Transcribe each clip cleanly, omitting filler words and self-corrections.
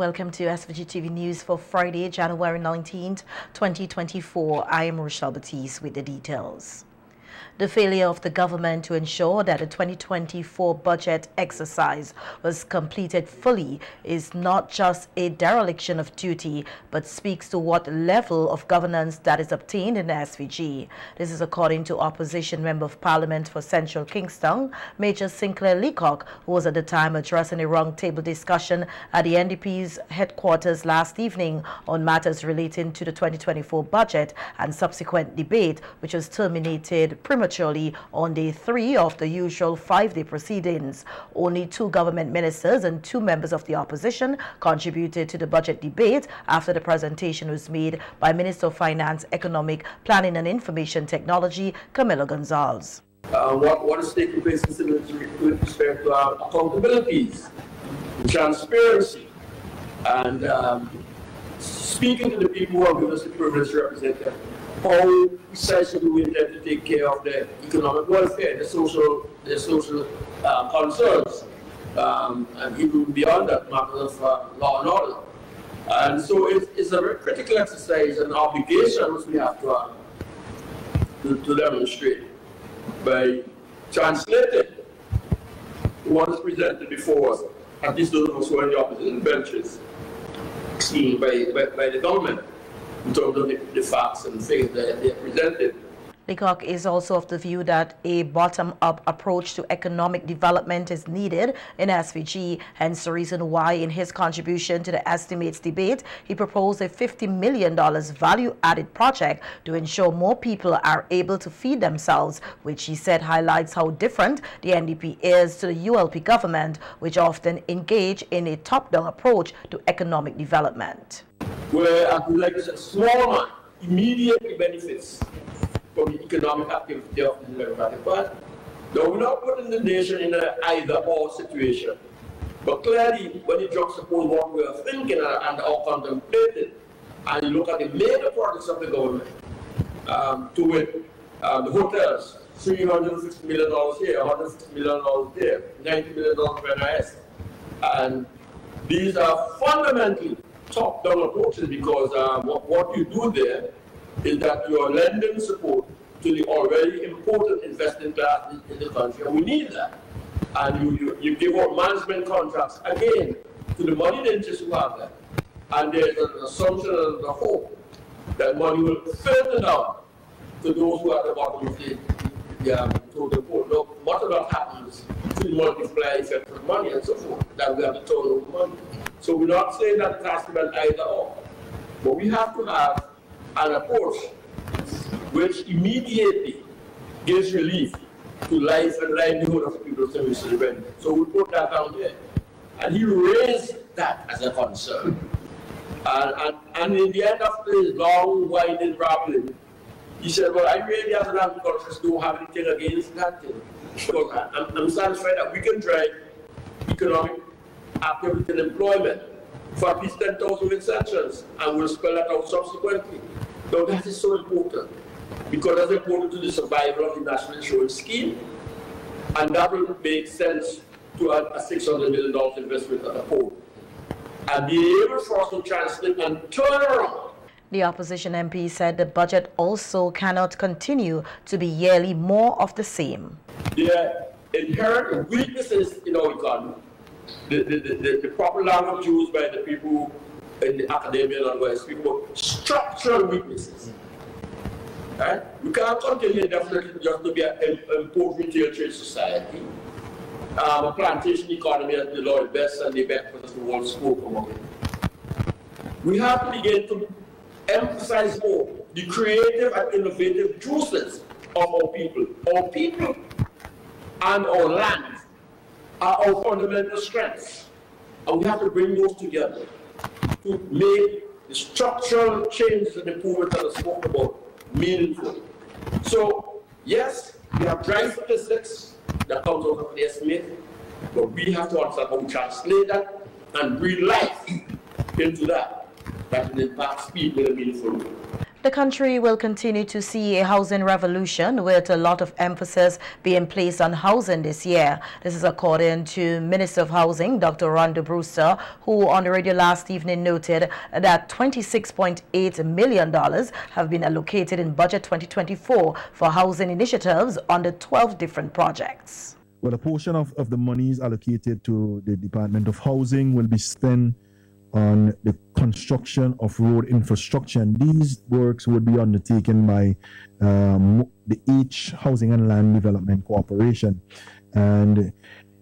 Welcome to SVG-TV News for Friday, January 19th, 2024. I am Rochelle Batiste with the details. The failure of the government to ensure that the 2024 budget exercise was completed fully is not just a dereliction of duty, but speaks to what level of governance that is obtained in the SVG. This is according to Opposition Member of Parliament for Central Kingston, Major Sinclair Leok, who was at the time addressing a roundtable discussion at the NDP's headquarters last evening on matters relating to the 2024 budget and subsequent debate, which was terminated prematurely on day 3 of the usual 5-day proceedings. Only 2 government ministers and 2 members of the opposition contributed to the budget debate after the presentation was made by Minister of Finance, Economic, Planning and Information Technology, Camilo Gonzalez. What is taking place with respect to our accountabilities, transparency, and speaking to the people who have given us the privilege to represent them. How precisely do we intend to take care of the economic welfare, the social concerns, and even beyond that, matters of law and order. And so it's a very critical exercise and obligation which we have to demonstrate by translating what is presented before us, at least those of us who are in the opposition benches, seen by the government, in terms of the facts and things that they presented. Leok is also of the view that a bottom-up approach to economic development is needed in SVG, hence the reason why in his contribution to the estimates debate, he proposed a $50 million value-added project to ensure more people are able to feed themselves, which he said highlights how different the NDP is to the ULP government, which often engage in a top-down approach to economic development. Where, I would like to say, small man immediately benefits from the economic activity of the Democratic Party. Now, we're not putting the nation in an either-or situation. But clearly, when you juxtapose what we are thinking and are contemplating, and you look at the major projects of the government, to it, the hotels, $350 million here, $150 million there, $90 million for NIS. And these are fundamentally top-down approaches because what you do there is that you are lending support to the already important investing class in the country, and we need that. And you give out management contracts, again, to the moneyed interests who have that. And there's an assumption and a hope that money will filter down to those who are at the bottom of the total pool. Now, much of that happens to the multiplier effect of money and so forth, that we have to turn over money. So we're not saying that it has to be either or, but we have to have an approach which immediately gives relief to life and livelihood of people services revenue. So we put that down there. And he raised that as a concern. And in the end of his long, winding rambling, he said, well, I really, as an agriculturist, don't have anything against that thing. Because I'm satisfied that we can drive economic activity and employment for at least 10,000 exceptions, and we'll spell that out subsequently. Now that is so important, because that's important to the survival of the National Insurance Scheme, and that will make sense to a $600 million investment at a whole. And be able for us to translate and turn around. The opposition MP said the budget also cannot continue to be yearly more of the same. There are inherent weaknesses in our economy. The proper language used by the people in the academia and where speak about structural weaknesses. Right? We can't continue definitely just to be an import retail trade society. A plantation economy as the Lord best and the best because the world spoke about it. We have to begin to emphasize more the creative and innovative juices of our people. Our people and our land are our fundamental strengths. And we have to bring those together to make the structural changes and improvements that I spoke about meaningful. So, yes, we have dry statistics that comes out of the estimate, but we have to understand how to translate that and breathe life into that will impact people in a meaningful way. The country will continue to see a housing revolution with a lot of emphasis being placed on housing this year. This is according to Minister of Housing, Dr. Rhonda Brewster, who on the radio last evening noted that $26.8 million have been allocated in Budget 2024 for housing initiatives under 12 different projects. Well, a portion of the monies allocated to the Department of Housing will be spent on the construction of road infrastructure, and these works would be undertaken by the H Housing and Land Development Corporation. And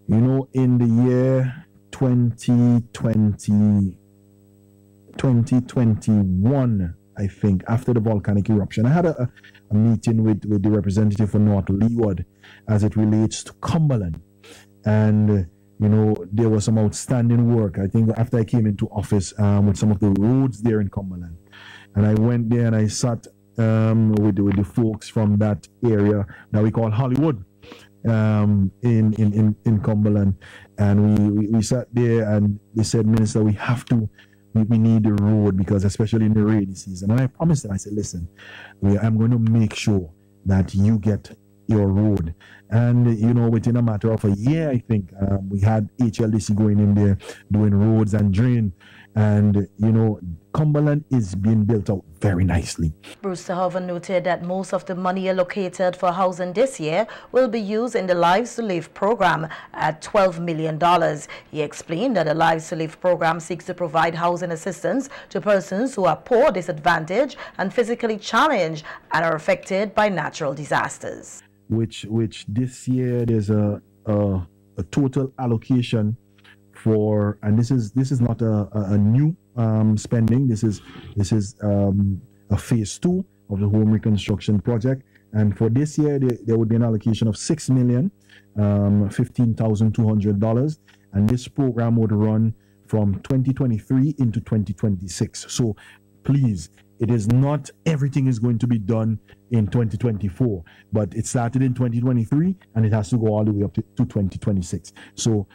you know, in the year 2021, I think, after the volcanic eruption, I had a meeting with the representative for North Leeward as it relates to Cumberland. And you know, there was some outstanding work, I think, after I came into office with some of the roads there in Cumberland. And I went there and I sat with the folks from that area that we call Hollywood in Cumberland. And we sat there and they said, Minister, we need the road, because especially in the rainy season. And I promised them, I said, listen, I'm going to make sure that you get your road. And you know, within a matter of a year, I think we had HLDC going in there doing roads and drain, and you know, Cumberland is being built out very nicely. Brewster, however, noted that most of the money allocated for housing this year will be used in the Lives to Live program at $12 million. He explained that the Lives to Live program seeks to provide housing assistance to persons who are poor, disadvantaged, and physically challenged and are affected by natural disasters. Which this year there's a total allocation for, and this is not a new spending. This is a phase 2 of the home reconstruction project, and for this year there would be an allocation of $6,015,200, and this program would run from 2023 into 2026. So please, it is not everything is going to be done in 2024, but it started in 2023 and it has to go all the way up to 2026. So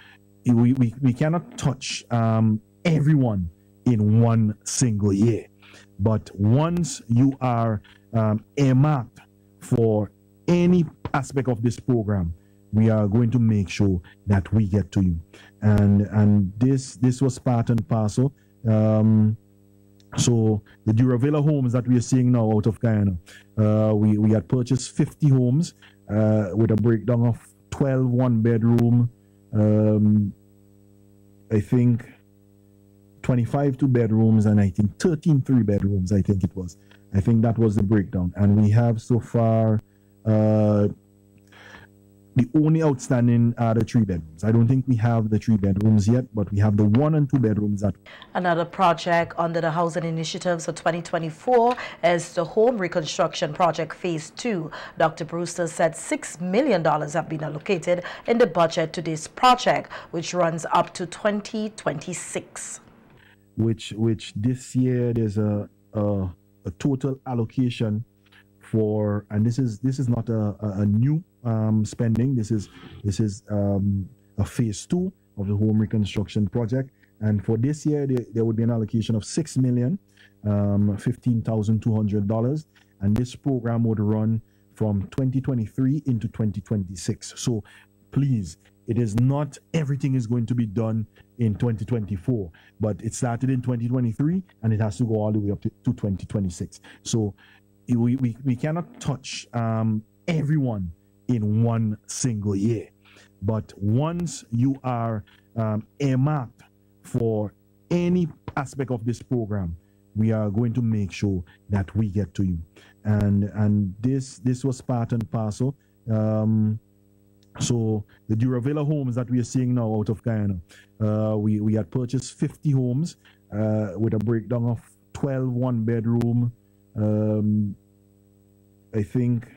we cannot touch everyone in one single year. But once you are earmarked for any aspect of this program, we are going to make sure that we get to you. And this was part and parcel. So the Duravilla homes that we are seeing now out of Guyana, we had purchased 50 homes with a breakdown of 12 one-bedroom, I think 25 two-bedrooms, and I think 13 three-bedrooms, I think it was. I think that was the breakdown. And we have so far, the only outstanding are the 3 bedrooms. I don't think we have the 3 bedrooms yet, but we have the 1 and 2 bedrooms. Another project under the housing initiatives for 2024 is the home reconstruction project phase 2. Dr. Brewster said $6 million have been allocated in the budget to this project, which runs up to 2026. Which this year there's a total allocation for, and this is not a new spending. This is a phase 2 of the home reconstruction project, and for this year there would be an allocation of $6,015,200, and this program would run from 2023 into 2026. So please, it is not everything is going to be done in 2024, but it started in 2023 and it has to go all the way up to 2026. So we cannot touch everyone in one single year. But once you are earmarked for any aspect of this program, we are going to make sure that we get to you. And this was part and parcel. So the Duravilla homes that we are seeing now out of Guyana, we had purchased 50 homes with a breakdown of 12 one-bedroom, I think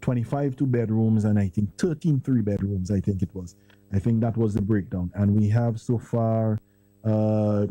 25 two-bedrooms, and I think 13 three-bedrooms, I think it was. I think that was the breakdown. And we have so far, the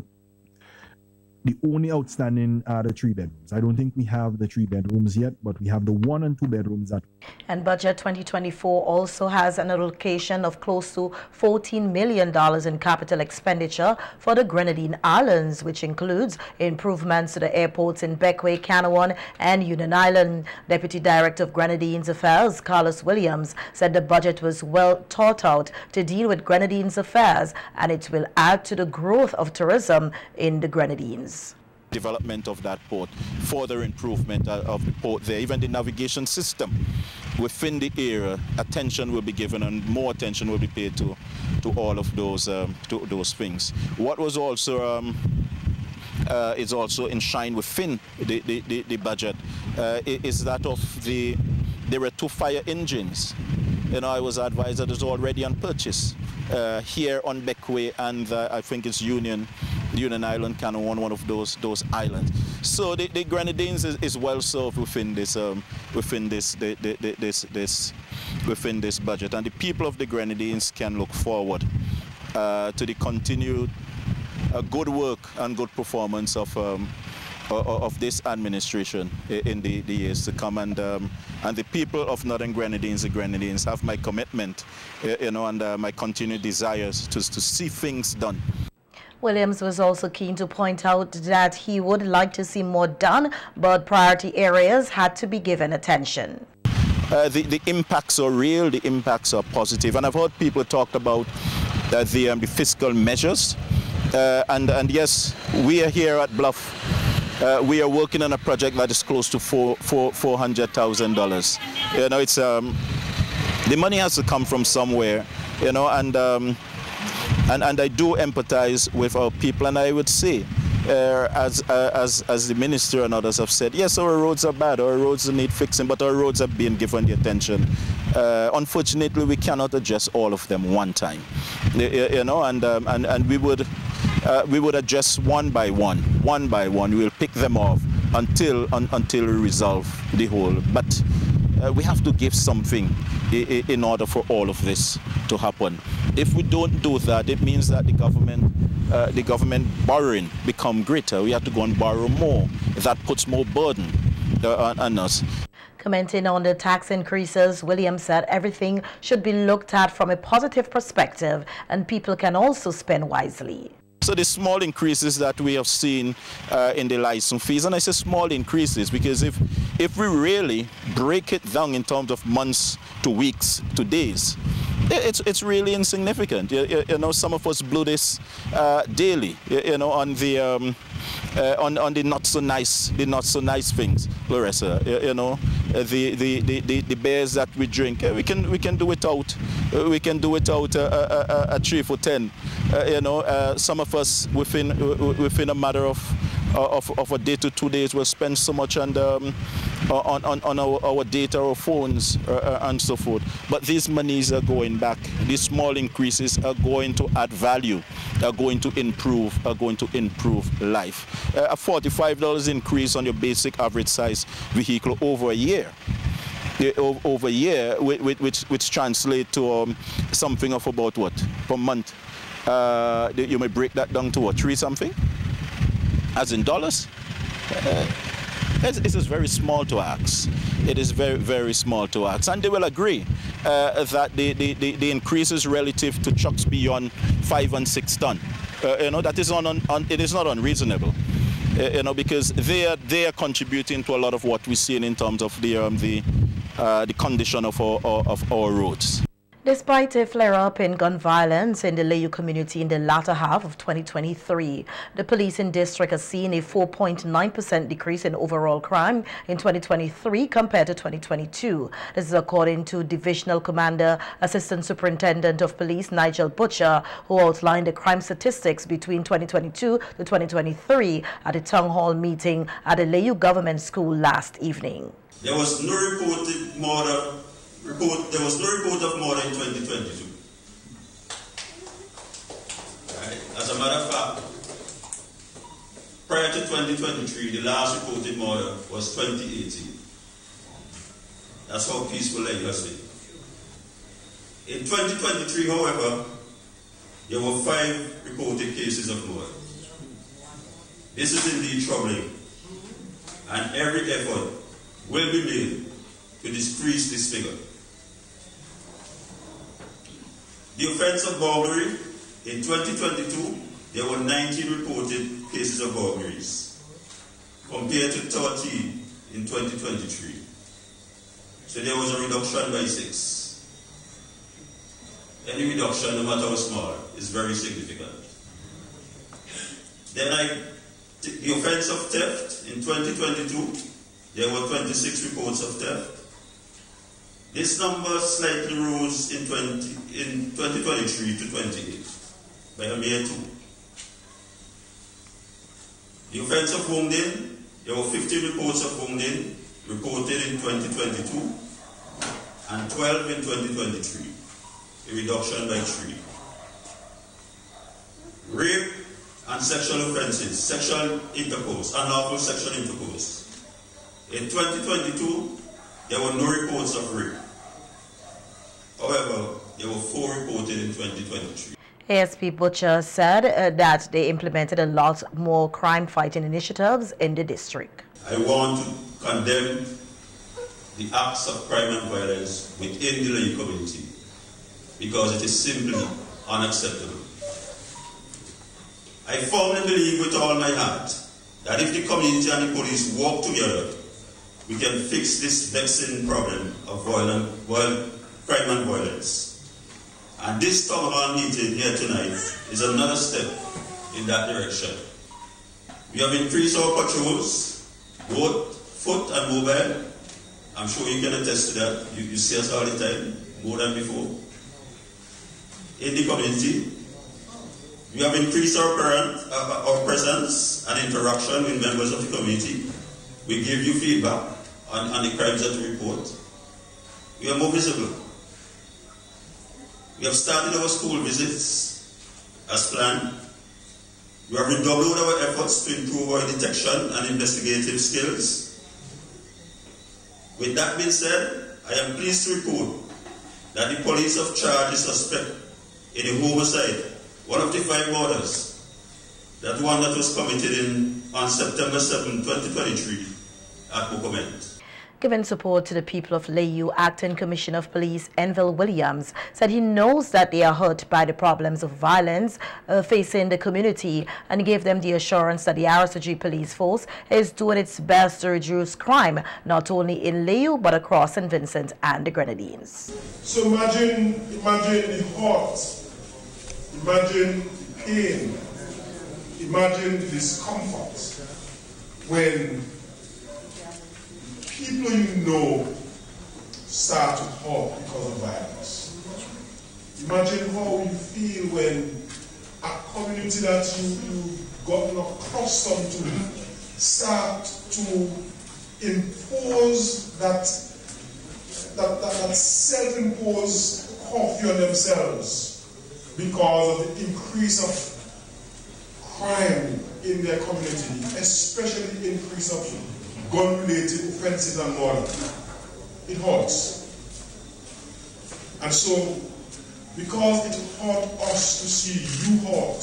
The only outstanding are the 3 bedrooms. I don't think we have the 3 bedrooms yet, but we have the 1 and 2 bedrooms that. And Budget 2024 also has an allocation of close to $14 million in capital expenditure for the Grenadine Islands, which includes improvements to the airports in Bequia, Canouan, and Union Island. Deputy Director of Grenadines Affairs, Carlos Williams, said the budget was well thought out to deal with Grenadines affairs, and it will add to the growth of tourism in the Grenadines. Development of that port, further improvement of the port there, even the navigation system within the area, attention will be given and more attention will be paid to all of those things. What was also is also enshrined within the budget is that of there were 2 fire engines. You know, I was advised that it's already on purchase here on Bequia and I think it's Union Island, Canouan, one of those islands. So the Grenadines is well served within this budget, and the people of the Grenadines can look forward to the continued good work and good performance of this administration in the years to come, and the people of Northern Grenadines, the Grenadines, have my commitment, you know, and my continued desires to see things done. Williams was also keen to point out that he would like to see more done, but priority areas had to be given attention. The impacts are real, the impacts are positive, and I've heard people talk about the fiscal measures, and yes, we are here at Bluff. We are working on a project that is close to $400,000. You know, it's the money has to come from somewhere, you know, and I do empathize with our people, and I would say, as the minister and others have said, yes, our roads are bad, our roads need fixing, but our roads are being given the attention. Unfortunately, we cannot address all of them one time, you know, and we would address one by one. We'll pick them off until we resolve the whole. But we have to give something in order for all of this to happen. If we don't do that, it means that the government borrowing become greater. We have to go and borrow more. That puts more burden on us. Commenting on the tax increases, Williams said everything should be looked at from a positive perspective, and people can also spend wisely. So the small increases that we have seen in the license fees, and I say small increases because if we really break it down in terms of months to weeks to days, it's really insignificant. You know, some of us blew this daily. You know, on the not so nice things, Larissa. You know, the beers that we drink, we can do without. We can do without a 3 for $10. You know, some of us within a matter of a day to 2 days will spend so much on our data, our phones, and so forth. But these monies are going back. These small increases are going to add value, are going to improve life. A $45 increase on your basic average size vehicle over a year. Which translate to something of about what per month. You may break that down to what, 3 something, as in dollars. It is very small to ask. It is very, very small to ask, and they will agree that the increases relative to trucks beyond 5 and 6 ton, you know, that is it is not unreasonable. You know, because they are contributing to a lot of what we're seeing in terms of the condition of our roads. Despite a flare-up in gun violence in the Leok community in the latter half of 2023, the policing district has seen a 4.9% decrease in overall crime in 2023 compared to 2022. This is according to Divisional Commander, Assistant Superintendent of Police Nigel Butcher, who outlined the crime statistics between 2022 to 2023 at a town hall meeting at the Leok Government School last evening. There was no reported murder. There was no report of murder in 2022. Right. As a matter of fact, prior to 2023, the last reported murder was 2018. That's how peaceful Leok has been. In 2023, however, there were 5 reported cases of murder. This is indeed troubling, and every effort will be made to decrease this figure. The offense of burglary, in 2022, there were 19 reported cases of burglaries, compared to 30 in 2023. So there was a reduction by 6. Any reduction, no matter how small, is very significant. Then the offense of theft, in 2022, there were 26 reports of theft. This number slightly rose in 2023 to 28, by a mere 2. The offense of wounding, there were 50 reports of wounding reported in 2022 and 12 in 2023, a reduction by 3. Rape and sexual offenses, sexual intercourse, unlawful sexual intercourse. In 2022, there were no reports of rape. However, there were 4 reported in 2023. ASP Butcher said that they implemented a lot more crime-fighting initiatives in the district. I want to condemn the acts of crime and violence within the Leok community because it is simply unacceptable. I firmly believe with all my heart that if the community and the police work together, we can fix this vexing problem of crime and violence. And this town hall meeting here tonight is another step in that direction. We have increased our patrols, both foot and mobile. I'm sure you can attest to that. You see us all the time, more than before. In the community, we have increased our presence and interaction with members of the community. We give you feedback on the crimes that we report. We are more visible. We have started our school visits as planned. We have redoubled our efforts to improve our detection and investigative skills. With that being said, I am pleased to report that the police have charged the suspect in a homicide, one of the 5 murders, that one that was committed on September 7, 2023 at Bokomet. Giving support to the people of Leok, Acting Commissioner of Police Enville Williams said he knows that they are hurt by the problems of violence facing the community and gave them the assurance that the RSG police force is doing its best to reduce crime, not only in Leok but across St. Vincent and the Grenadines. So imagine the hurt, imagine pain, imagine the discomfort when people you know start to hurt because of violence. Imagine how you feel when a community that you've gotten accustomed to start to impose that self-imposed curfew on themselves because of the increase of crime in their community, especially the increase of gun-related offenses and murder. It hurts. And so, because it hurt us to see you hurt,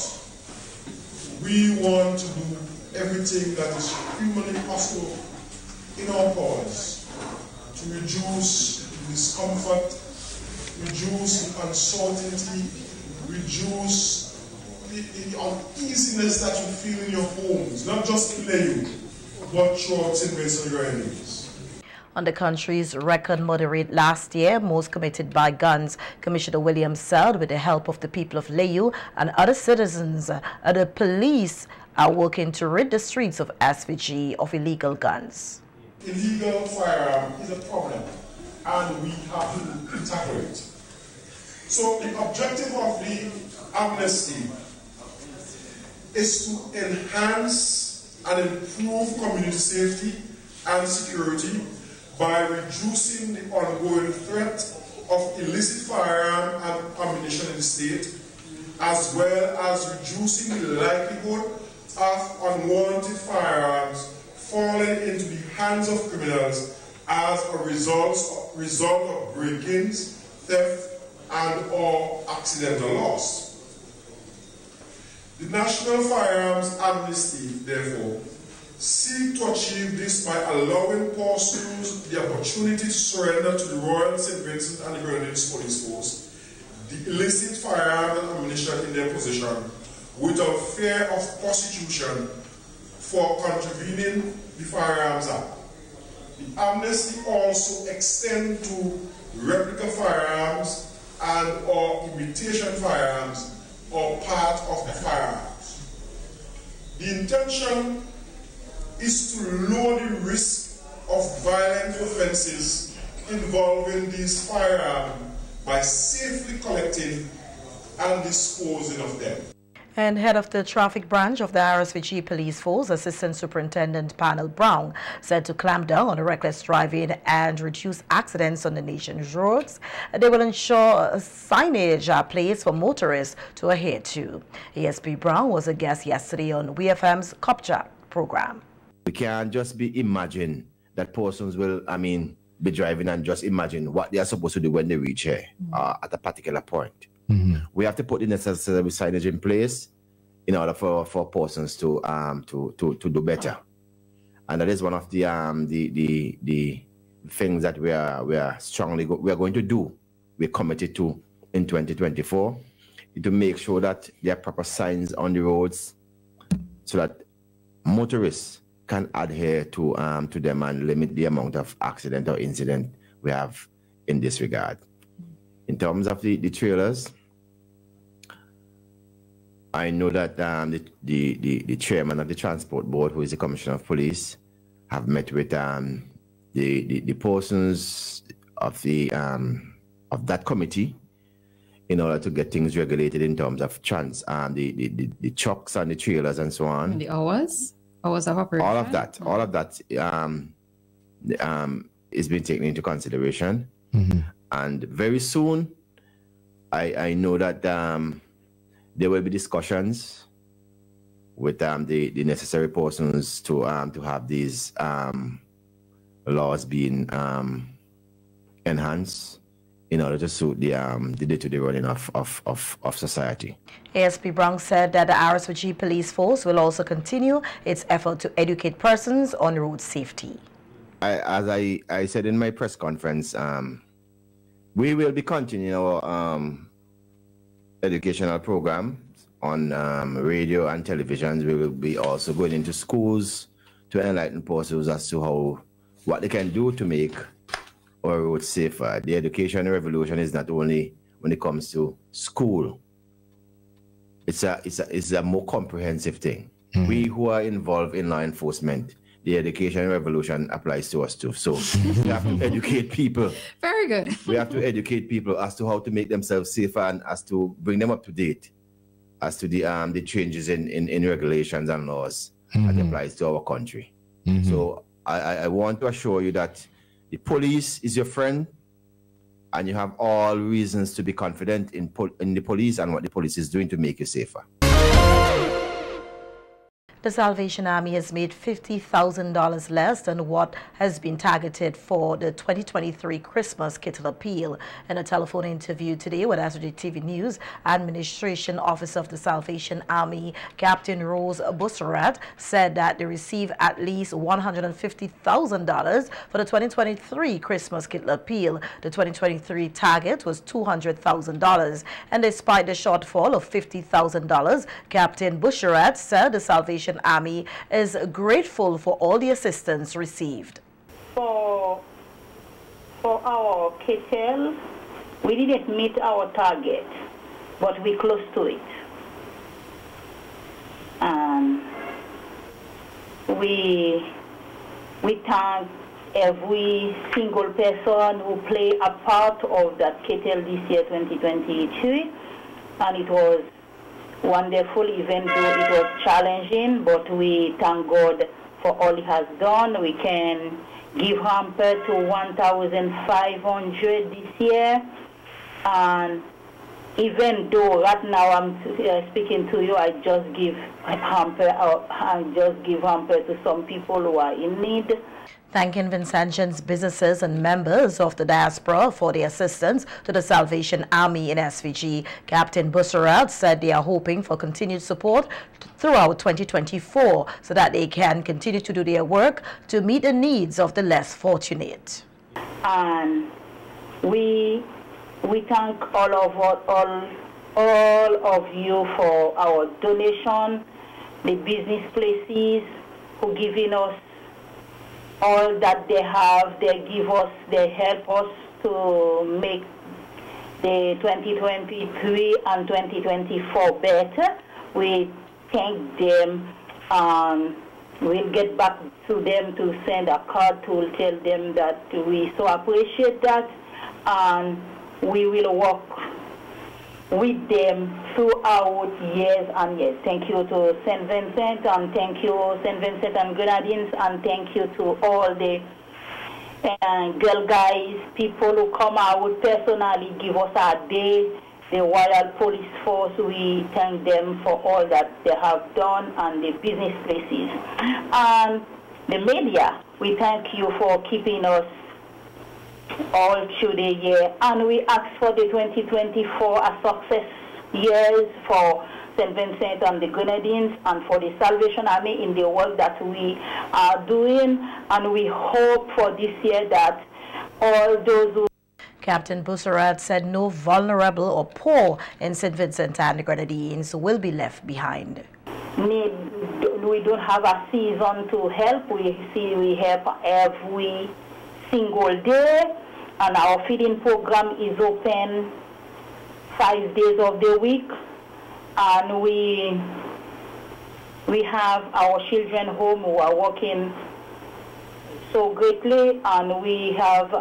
we want to do everything that is humanly possible in our powers to reduce the discomfort, reduce the uncertainty, reduce the uneasiness that you feel in your homes, not just in Leok, but throughout St. Vincent and the Grenadines. On the country's record murder rate last year, most committed by guns, Commissioner Williams said with the help of the people of Leok and other citizens, the police are working to rid the streets of SVG of illegal guns. Illegal firearm is a problem and we have to tackle it. So the objective of the amnesty is to enhance and improve community safety and security by reducing the ongoing threat of illicit firearm and ammunition in the state, as well as reducing the likelihood of unwanted firearms falling into the hands of criminals as a result of break-ins, theft, and/or accidental loss. The National Firearms Amnesty, therefore, seek to achieve this by allowing persons the opportunity to surrender to the Royal St. Vincent and the Grenadines Police Force the illicit firearms and ammunition in their possession without fear of prosecution for contravening the Firearms Act. The amnesty also extends to replica firearms and or imitation firearms or part of the firearms. The intention is to lower the risk of violent offenses involving these firearms by safely collecting and disposing of them. And head of the traffic branch of the SVG Police Force, Assistant Superintendent Panel Brown, said to clamp down on reckless driving and reduce accidents on the nation's roads, they will ensure signage placed for motorists to adhere to. ASP Brown was a guest yesterday on WFM's CopChat program. We can't just imagine that persons will, be driving and just imagine what they are supposed to do when they reach here at a particular point. We have to put the necessary signage in place in order for persons to do better, and that is one of the things that we are going to do. We're committed to in 2024 to make sure that there are proper signs on the roads so that motorists can adhere to them and limit the amount of accident or incident we have in this regard. In terms of the trailers, I know that the chairman of the transport board, who is the commissioner of police, have met with the persons of that committee in order to get things regulated in terms of the trucks and the trailers and so on. And the hours of operation. All of that is being taken into consideration. And very soon, I know that there will be discussions with the necessary persons to have these laws being enhanced in order to suit the day-to-day running of society. ASP Brown said that the SVG Police Force will also continue its effort to educate persons on road safety. As I said in my press conference, we will be continuing our educational programs on radio and televisions. We will be also going into schools to enlighten persons as to what they can do to make our roads safer. The education revolution is not only when it comes to school. It's a more comprehensive thing. We who are involved in law enforcement, the education revolution applies to us too. So we have to educate people. Very good. We have to educate people as to how to make themselves safer and as to bring them up to date as to the changes in regulations and laws that applies to our country. So I want to assure you that the police is your friend, and you have all reasons to be confident in the police and what the police is doing to make you safer. The Salvation Army has made $50,000 less than what has been targeted for the 2023 Christmas Kittle Appeal. In a telephone interview today with SVG-TV News, Administration Officer of the Salvation Army, Captain Rose Busseret, said that they received at least $150,000 for the 2023 Christmas Kittle Appeal. The 2023 target was $200,000, and despite the shortfall of $50,000, Captain Busseret said the Salvation Army is grateful for all the assistance received. For our KTL, we didn't meet our target, but we close to it. We thank every single person who played a part of that KTL this year 2022, and it was wonderful, even though it was challenging, but we thank God for all He has done. We can give hamper to 1,500 this year, and even though right now I'm speaking to you, I just give hamper to some people who are in need. Thanking Vincentians, businesses and members of the diaspora for their assistance to the Salvation Army in SVG, Captain Busserat said they are hoping for continued support throughout 2024 so that they can continue to do their work to meet the needs of the less fortunate. And we thank all of you for our donation, the business places who giving us all that they have. They help us to make the 2023 and 2024 better. We thank them. We'll get back to them to send a card to tell them that we so appreciate that, and we will work with them throughout years and years. Thank you to St. Vincent, and thank you St. Vincent and Grenadines, and thank you to all the girl guys, people who come out personally, give us a day. The Royal Police Force, we thank them for all that they have done, and the business places. And the media, we thank you for keeping us all through the year. And we ask for the 2024 a success years for St. Vincent and the Grenadines and for the Salvation Army in the work that we are doing. And we hope for this year that all those who Captain Busserat said no vulnerable or poor in St. Vincent and the Grenadines will be left behind. We don't have a season to help. We help every single day, and our feeding program is open 5 days of the week, and we have our children home who are working so greatly, and we have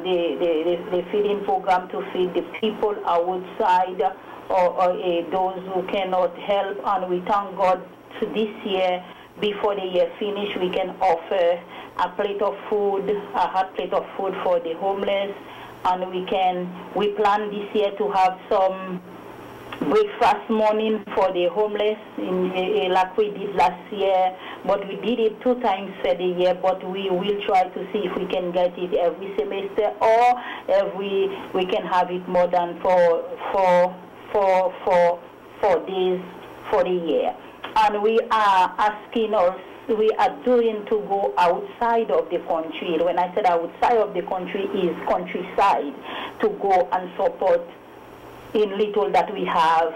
the feeding program to feed the people outside or those who cannot help. And we thank God to this year, before the year finish, we can offer a hot plate of food for the homeless, and we plan this year to have some breakfast morning for the homeless like we did last year, but we did it 2 times for the year, but we will try to see if we can get it every semester, or we can have it more than for 4 days for the year. And we are asking us, we are doing to go outside of the country. When I said outside of the country, is countryside, to go and support in little that we have.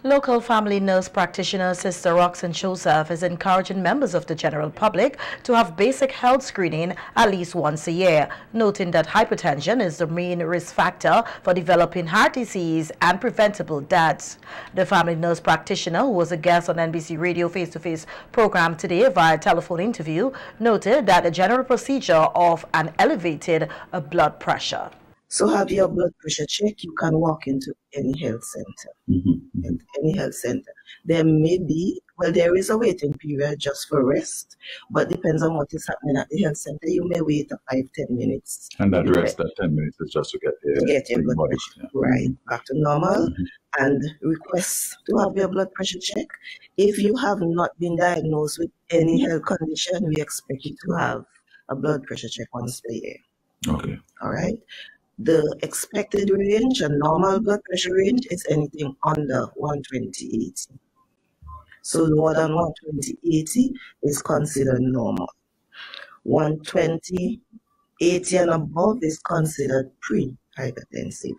Local family nurse practitioner Sister Roxanne Joseph is encouraging members of the general public to have basic health screening at least once a year, noting that hypertension is the main risk factor for developing heart disease and preventable deaths. The family nurse practitioner, who was a guest on NBC Radio face-to-face program today via telephone interview, noted that the general procedure of an elevated blood pressure. So have your blood pressure check, you can walk into any health center. Any health center. There may be, well, there is a waiting period just for rest, but depends on what is happening at the health center. You may wait 5-10 minutes. And that rest, that 10 minutes is just to get your blood pressure right back to normal, and request to have your blood pressure check. If you have not been diagnosed with any health condition, we expect you to have a blood pressure check once per year. Okay. All right. The expected range, a normal blood pressure range, is anything under 120/80. So more than 120/80 is considered normal. 120/80 and above is considered pre-hypertensive.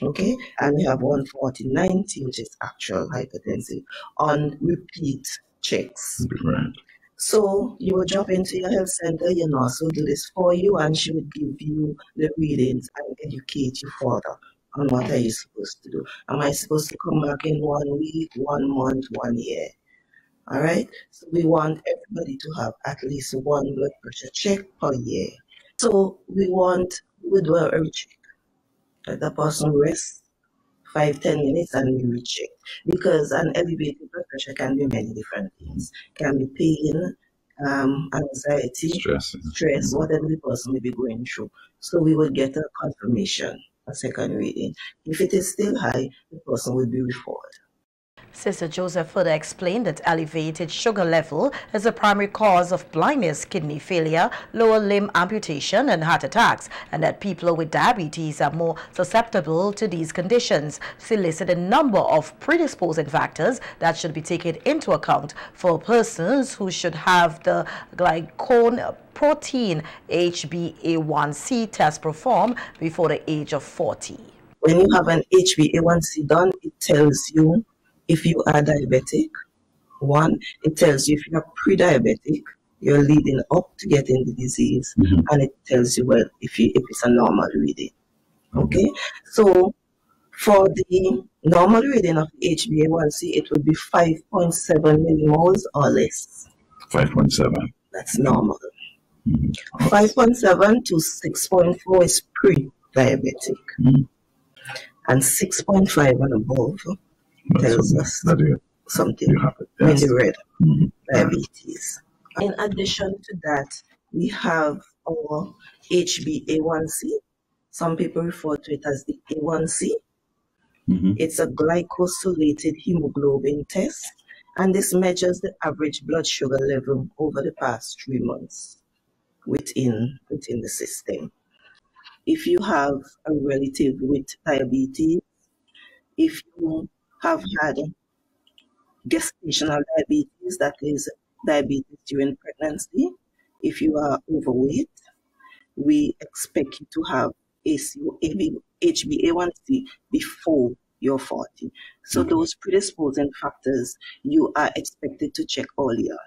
Okay, and we have 140/90, which is actual hypertensive, on repeat checks. Right. So you will drop into your health center, your nurse will do this for you, and she would give you the readings and educate you further on what are you supposed to do. Am I supposed to come back in 1 week, 1 month, 1 year? All right. So we want everybody to have at least 1 blood pressure check per year. So we do a recheck. Let the person rest 5-10 minutes and we recheck, because an elevated blood pressure can be many different things. Can be pain, anxiety, stress, whatever the person may be going through. So we will get a confirmation a second reading. If it is still high, the person will be referred. Sister Joseph further explained that elevated sugar level is a primary cause of blindness, kidney failure, lower limb amputation, and heart attacks, and that people with diabetes are more susceptible to these conditions. She listed a number of predisposing factors that should be taken into account for persons who should have the glycogen protein HbA1c test performed before the age of 40. When you have an HbA1c done, it tells you if you are diabetic. One, it tells you if you are pre-diabetic, you're leading up to getting the disease, and it tells you, well, if it's a normal reading. Okay, so for the normal reading of HbA1c, it would be 5.7 millimoles or less. 5.7. That's normal. 5.7 to 6.4 is pre-diabetic, and 6.5 and above tells us something in the red, diabetes. In addition to that, we have our HbA1c. Some people refer to it as the A1c. It's a glycosylated hemoglobin test, and this measures the average blood sugar level over the past 3 months within the system. If you have a relative with diabetes, if you have had gestational diabetes, that is diabetes during pregnancy, if you are overweight, we expect you to have HbA1c before you're 40. So those predisposing factors you are expected to check earlier.